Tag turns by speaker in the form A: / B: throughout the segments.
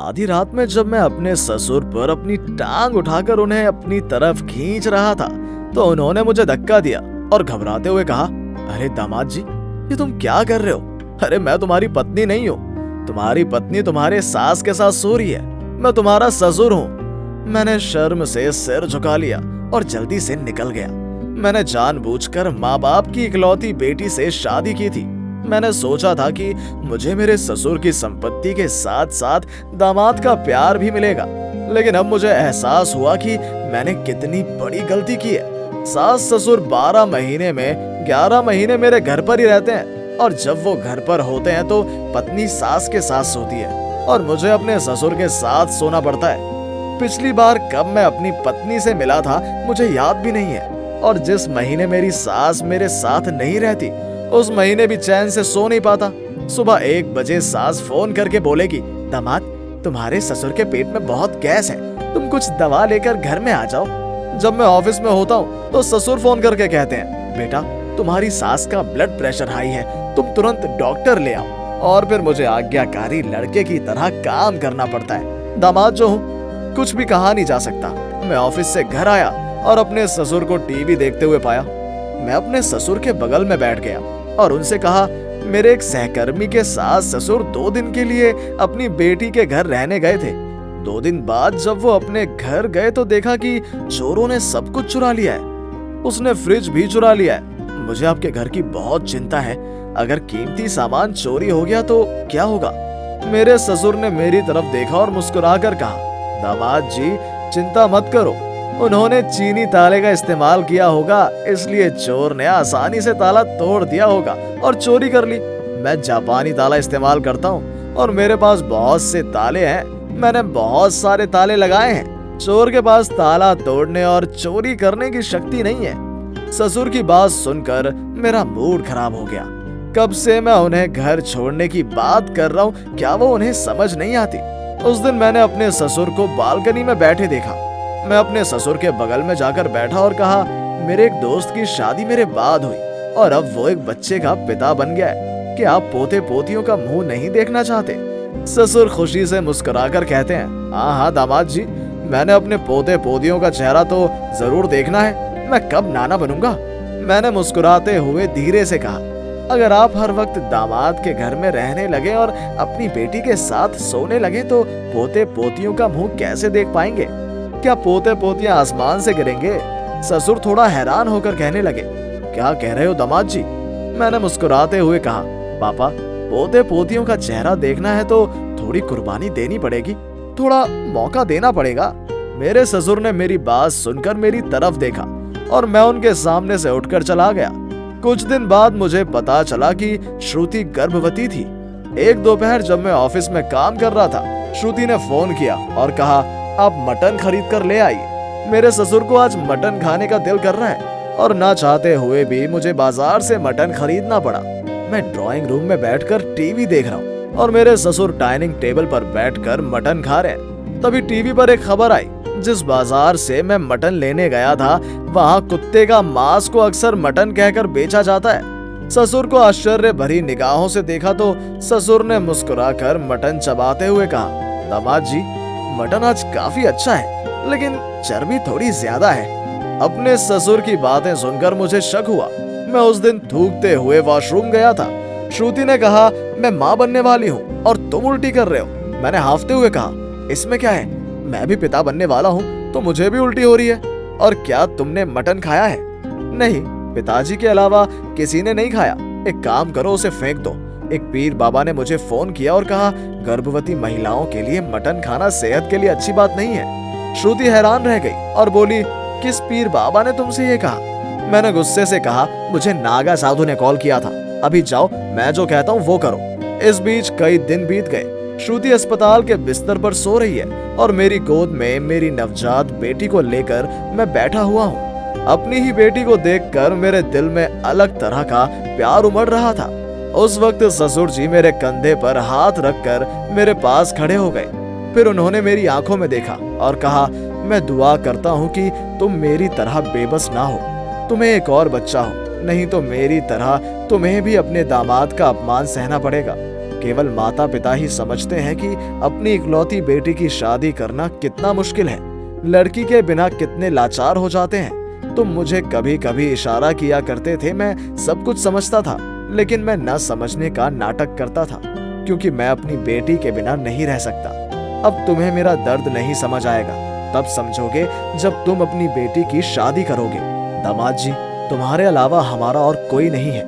A: आधी रात में जब मैं अपने ससुर पर अपनी टांग उठाकर उन्हें अपनी तरफ खींच रहा था तो उन्होंने मुझे धक्का दिया और घबराते हुए कहा, अरे दामाद जी, ये तुम क्या कर रहे हो? अरे मैं तुम्हारी पत्नी नहीं हूँ। तुम्हारी पत्नी तुम्हारे सास के साथ सो रही है। मैं तुम्हारा ससुर हूँ। मैंने शर्म से सिर झुका लिया और जल्दी से निकल गया। मैंने जानबूझकर माँ बाप की इकलौती बेटी से शादी की थी। मैंने सोचा था कि मुझे मेरे ससुर की संपत्ति के साथ साथ दामाद का प्यार भी मिलेगा, लेकिन अब मुझे एहसास हुआ कि मैंने कितनी बड़ी गलती की है। सास ससुर 12 महीने में 11 महीने मेरे घर पर ही रहते हैं और जब वो घर पर होते हैं तो पत्नी सास के साथ सोती है और मुझे अपने ससुर के साथ सोना पड़ता है। पिछली बार कब मैं अपनी पत्नी से मिला था मुझे याद भी नहीं है, और जिस महीने मेरी सास मेरे साथ नहीं रहती उस महीने भी चैन से सो नहीं पाता। सुबह 1 बजे सास फोन करके बोलेगी, दामाद, तुम्हारे ससुर के पेट में बहुत गैस है, तुम कुछ दवा लेकर घर में आ जाओ। जब मैं ऑफिस में होता हूँ तो ससुर फोन करके कहते हैं, बेटा तुम्हारी सास का ब्लड प्रेशर हाई है, तुम तुरंत डॉक्टर ले आओ। और फिर मुझे आज्ञाकारी लड़के की तरह काम करना पड़ता है। दामाद जो हूँ कुछ भी कहा नहीं जा सकता। मैं ऑफिस से घर आया और अपने ससुर को टीवी देखते हुए पाया। मैं अपने ससुर के बगल में बैठ गया और उनसे कहा, मेरे एक सहकर्मी के सास ससुर 2 दिन के लिए अपनी बेटी के घर रहने गए थे। 2 दिन बाद जब वो अपने घर गए तो देखा कि चोरों ने सब कुछ चुरा लिया है। उसने फ्रिज भी चुरा लिया है। मुझे आपके घर की बहुत चिंता है। अगर कीमती सामान चोरी हो गया तो क्या होगा? मेरे ससुर ने मेरी तरफ देखा और मुस्कुराकर कहा, दामाद जी चिंता मत करो, उन्होंने चीनी ताले का इस्तेमाल किया होगा, इसलिए चोर ने आसानी से ताला तोड़ दिया होगा और चोरी कर ली। मैं जापानी ताला इस्तेमाल करता हूँ और मेरे पास बहुत से ताले हैं। मैंने बहुत सारे ताले लगाए हैं। चोर के पास ताला तोड़ने और चोरी करने की शक्ति नहीं है। ससुर की बात सुनकर मेरा मूड खराब हो गया। कब से मैं उन्हें घर छोड़ने की बात कर रहा हूँ, क्या वो उन्हें समझ नहीं आती? उस दिन मैंने अपने ससुर को बालकनी में बैठे देखा। मैं अपने ससुर के बगल में जाकर बैठा और कहा, मेरे एक दोस्त की शादी मेरे बाद हुई और अब वो एक बच्चे का पिता बन गया है। क्या आप पोते पोतियों का मुंह नहीं देखना चाहते? ससुर खुशी से मुस्कुराकर कहते हैं, हाँ दामाद जी, मैंने अपने पोते पोतियों का चेहरा तो जरूर देखना है। मैं कब नाना बनूंगा? मैंने मुस्कुराते हुए धीरे से कहा, अगर आप हर वक्त दामाद के घर में रहने लगे और अपनी बेटी के साथ सोने लगे तो पोते पोतियों का मुंह कैसे देख पाएंगे? क्या पोते पोतियां आसमान से गिरेंगे? ससुर थोड़ा हैरान होकर कहने लगे, क्या कह रहे हो दामाद जी? मैंने मुस्कुराते हुए कहा, पापा, पोते पोतियों का चेहरा देखना है तो थोड़ी कुर्बानी देनी पड़ेगी, थोड़ा मौका देना पड़ेगा। मेरे ससुर ने मेरी बात सुनकर मेरी तरफ देखा और मैं उनके सामने से उठकर चला गया। कुछ दिन बाद मुझे पता चला कि श्रुति गर्भवती थी। एक दोपहर जब मैं ऑफिस में काम कर रहा था, श्रुति ने फोन किया और कहा, आप मटन खरीद कर ले आइए। मेरे ससुर को आज मटन खाने का दिल कर रहा है और ना चाहते हुए भी मुझे बाजार से मटन खरीदना पड़ा। मैं ड्राइंग रूम में बैठकर टीवी देख रहा हूँ और मेरे ससुर डाइनिंग टेबल पर बैठकर मटन खा रहे हैं। तभी टीवी पर एक खबर आई, जिस बाजार से मैं मटन लेने गया था वहाँ कुत्ते का मांस को अक्सर मटन कहकर बेचा जाता है। ससुर को आश्चर्य भरी निगाहों से देखा तो ससुर ने मुस्कुराकर मटन चबाते हुए कहा, दामाद जी, मटन आज काफी अच्छा है, लेकिन चर्बी थोड़ी ज्यादा है। अपने ससुर की बातें सुनकर मुझे शक हुआ। मैं उस दिन थूकते हुए वॉशरूम गया था। श्रुति ने कहा, मैं माँ बनने वाली हूँ और तुम उल्टी कर रहे हो। मैंने हाफते हुए कहा, इसमें क्या है, मैं भी पिता बनने वाला हूँ तो मुझे भी उल्टी हो रही है। और क्या तुमने मटन खाया है? नहीं, पिताजी के अलावा किसी ने नहीं खाया। एक काम करो, उसे फेंक दो। एक पीर बाबा ने मुझे फोन किया और कहा, गर्भवती महिलाओं के लिए मटन खाना सेहत के लिए अच्छी बात नहीं है। श्रुति हैरान रह गई और बोली, किस पीर बाबा ने तुमसे ये कहा? मैंने गुस्से से कहा, मुझे नागा साधु ने कॉल किया था। अभी जाओ, मैं जो कहता हूँ वो करो। इस बीच कई दिन बीत गए। श्रुति अस्पताल के बिस्तर पर सो रही है और मेरी गोद में मेरी नवजात बेटी को लेकर मैं बैठा हुआ हूँ। अपनी ही बेटी को देखकर मेरे दिल में अलग तरह का प्यार उमड़ रहा था। उस वक्त ससुर जी मेरे कंधे पर हाथ रखकर मेरे पास खड़े हो गए। फिर उन्होंने मेरी आंखों में देखा और कहा, मैं दुआ करता हूँ कि तुम मेरी तरह बेबस ना हो, तुम्हें एक और बच्चा हो, नहीं तो मेरी तरह तुम्हें भी अपने दामाद का अपमान सहना पड़ेगा। केवल माता पिता ही समझते हैं कि अपनी इकलौती बेटी की शादी करना कितना मुश्किल है, लड़की के बिना कितने लाचार हो जाते हैं। तुम मुझे कभी कभी इशारा किया करते थे, मैं सब कुछ समझता था, लेकिन मैं न समझने का नाटक करता था, क्योंकि मैं अपनी बेटी के बिना नहीं रह सकता। अब तुम्हें मेरा दर्द नहीं समझ आएगा, तब समझोगे जब तुम अपनी बेटी की शादी करोगे। दामाद जी, तुम्हारे अलावा हमारा और कोई नहीं है,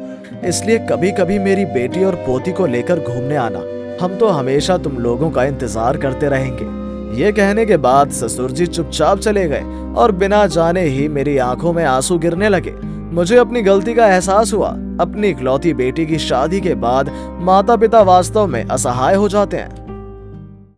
A: इसलिए कभी कभी मेरी बेटी और पोती को लेकर घूमने आना। हम तो हमेशा तुम लोगों का इंतजार करते रहेंगे। ये कहने के बाद ससुर जी चुपचाप चले गए और बिना जाने ही मेरी आंखों में आंसू गिरने लगे। मुझे अपनी गलती का एहसास हुआ। अपनी इकलौती बेटी की शादी के बाद माता पिता वास्तव में असहाय हो जाते हैं।